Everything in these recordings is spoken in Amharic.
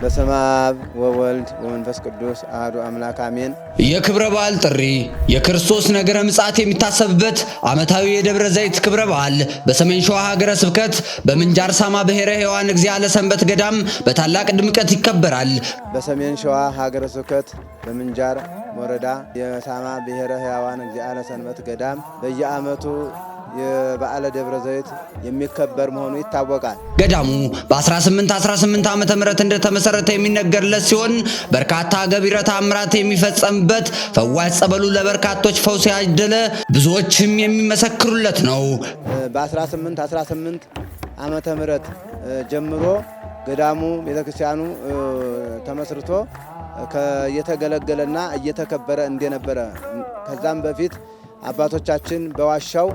በስመ አብ ወወልድ ወመንፈስ ቅዱስ አሐዱ አምላክ አሜን። የክብረ በዓል ጥሪ የክርስቶስ ነገረ ምጽአት የሚታሰብበት ዓመታዊ የደብረ ዘይት ክብረ በዓል በሰሜን ሸዋ ሀገረ ስብከት በምንጃር ሳማ ብሔረ ሕያዋን እግዚአ ለሰንበት ገዳም በታላቅ ድምቀት ይከበራል። በሰሜን ሸዋ ሀገረ ስብከት በምንጃር ወረዳ የሳማ ብሔረ ሕያዋን እግዚአ ለሰንበት ገዳም በየዓመቱ የበዓለ ደብረ ዘይት የሚከበር መሆኑ ይታወቃል። ገዳሙ በ1818 ዓመተ ምህረት እንደተመሰረተ የሚነገርለት ሲሆን በርካታ ገቢረ ተአምራት የሚፈጸምበት ፈዋሽ ጸበሉ ለበርካቶች ፈውስ ያደለ ብዙዎችም የሚመሰክሩለት ነው። በ1818 ዓመተ ምህረት ጀምሮ ገዳሙ ቤተክርስቲያኑ ተመስርቶ እየተገለገለና እየተከበረ እንደነበረ ከዛም በፊት አባቶቻችን በዋሻው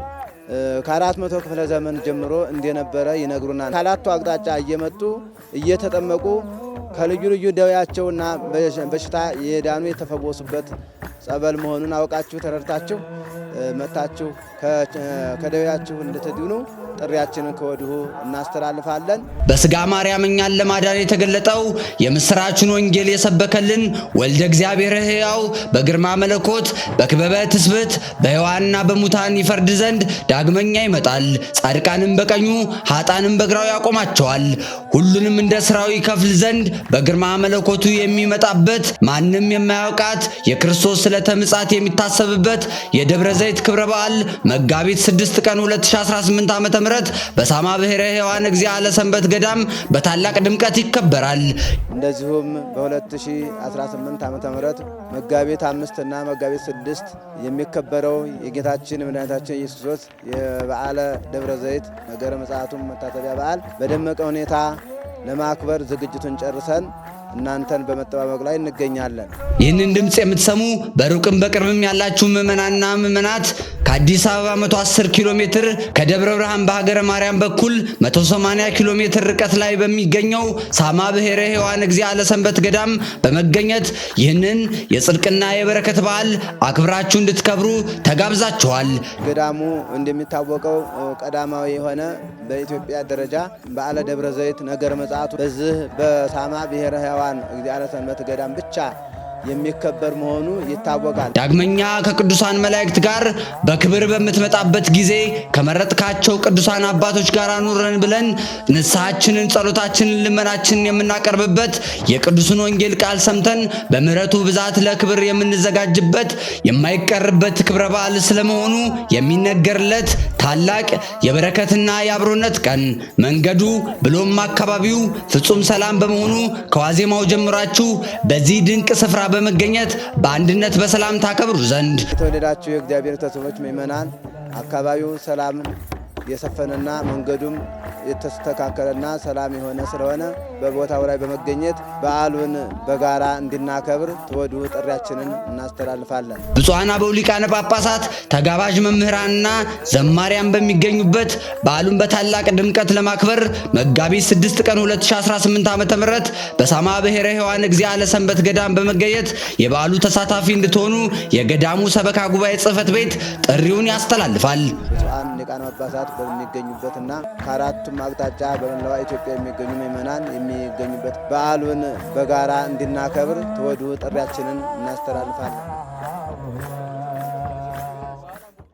ከ400 ክፍለ ዘመን ጀምሮ እንደነበረ ይነግሩናል። ካላቱ አቅጣጫ እየመጡ እየተጠመቁ ከልዩ ልዩ ደዌያቸውና በሽታ የዳኑ የተፈወሱበት ጸበል መሆኑን አውቃችሁ ተረድታችሁ መታችሁ ከደዌያችሁ እንድትድኑ ጥሪያችንን ከወዲሁ እናስተላልፋለን። በስጋ ማርያም እኛን ለማዳን የተገለጠው የምስራችን ወንጌል የሰበከልን ወልደ እግዚአብሔር ሕያው በግርማ መለኮት በክበበ ትስብእት በሕያዋንና በሙታን ይፈርድ ዘንድ ዳግመኛ ይመጣል። ጻድቃንም በቀኙ ኃጥአንም በግራው ያቆማቸዋል። ሁሉንም እንደ ሥራው ይከፍል ዘንድ በግርማ መለኮቱ የሚመጣበት ማንም የማያውቃት የክርስቶስ ዕለተ ምጽአት የሚታሰብበት የደብረ ዘይት ክብረ በዓል መጋቢት 6 ቀን 2018 ዓ.ም በሳማ ብሔረ ሕያዋን እግዚአ ለሰንበት ገዳም በታላቅ ድምቀት ይከበራል። እንደዚሁም በ2018 ዓ.ም መጋቢት 5 እና መጋቢት 6 የሚከበረው የጌታችን የመድኃኒታችን ኢየሱስ ክርስቶስ የበዓለ ደብረ ዘይት ነገረ ምጽአቱን መታሰቢያ በዓል በደመቀ ሁኔታ ለማክበር ዝግጅቱን ጨርሰን እናንተን በመጠባበቅ ላይ እንገኛለን። ይህንን ድምጽ የምትሰሙ በሩቅም በቅርብም ያላችሁ ምዕመናንና ምዕመናት ከአዲስ አበባ 110 ኪሎ ሜትር ከደብረ ብርሃን በሀገረ ማርያም በኩል 180 ኪሎ ሜትር ርቀት ላይ በሚገኘው ሳማ ብሔረ ሕያዋን እግዚአ ለሰንበት ገዳም በመገኘት ይህንን የጽድቅና የበረከት በዓል አክብራችሁ እንድትከብሩ ተጋብዛችኋል። ገዳሙ እንደሚታወቀው ቀዳማዊ የሆነ በኢትዮጵያ ደረጃ በዓለ ደብረ ዘይት ነገረ ምጽአቱ በዚህ በሳማ ብሔረ ሕያዋን እግዚአ ለሰንበት ገዳም ብቻ የሚከበር መሆኑ ይታወቃል። ዳግመኛ ከቅዱሳን መላእክት ጋር በክብር በምትመጣበት ጊዜ ከመረጥካቸው ቅዱሳን አባቶች ጋር አኑረን ብለን ንስሐችንን፣ ጸሎታችንን፣ ልመናችንን የምናቀርብበት የቅዱስን ወንጌል ቃል ሰምተን በምሕረቱ ብዛት ለክብር የምንዘጋጅበት የማይቀርበት ክብረ በዓል ስለመሆኑ የሚነገርለት ታላቅ የበረከትና የአብሮነት ቀን መንገዱ ብሎም አካባቢው ፍጹም ሰላም በመሆኑ ከዋዜማው ጀምራችሁ በዚህ ድንቅ ስፍራ በመገኘት በአንድነት በሰላም ታከብሩ ዘንድ የተወደዳችሁ የእግዚአብሔር ቤተሰቦች ምእመናን፣ አካባቢው ሰላም የሰፈነና መንገዱም የተስተካከለና ሰላም የሆነ ስለሆነ በቦታው ላይ በመገኘት በዓሉን በጋራ እንድናከብር ተወዲሁ ጥሪያችንን እናስተላልፋለን። ብፁዓን አበው ሊቃነ ጳጳሳት፣ ተጋባዥ መምህራንና ዘማሪያን በሚገኙበት በዓሉን በታላቅ ድምቀት ለማክበር መጋቢት 6 ቀን 2018 ዓ.ም በሳማ ብሔረ ሕያዋን እግዚአ ለሰንበት ገዳም በመገኘት የበዓሉ ተሳታፊ እንድትሆኑ የገዳሙ ሰበካ ጉባኤ ጽሕፈት ቤት ጥሪውን ያስተላልፋል። ብፁዓን ሊቃነ ጳጳሳት በሚገኙበትና ከአራቱም አቅጣጫ በመላዋ ኢትዮጵያ የሚገኙ ምእመናን የሚገኙበት በዓሉን በጋራ እንድናከብር ተወዲሁ ጥሪያችንን እናስተላልፋለን።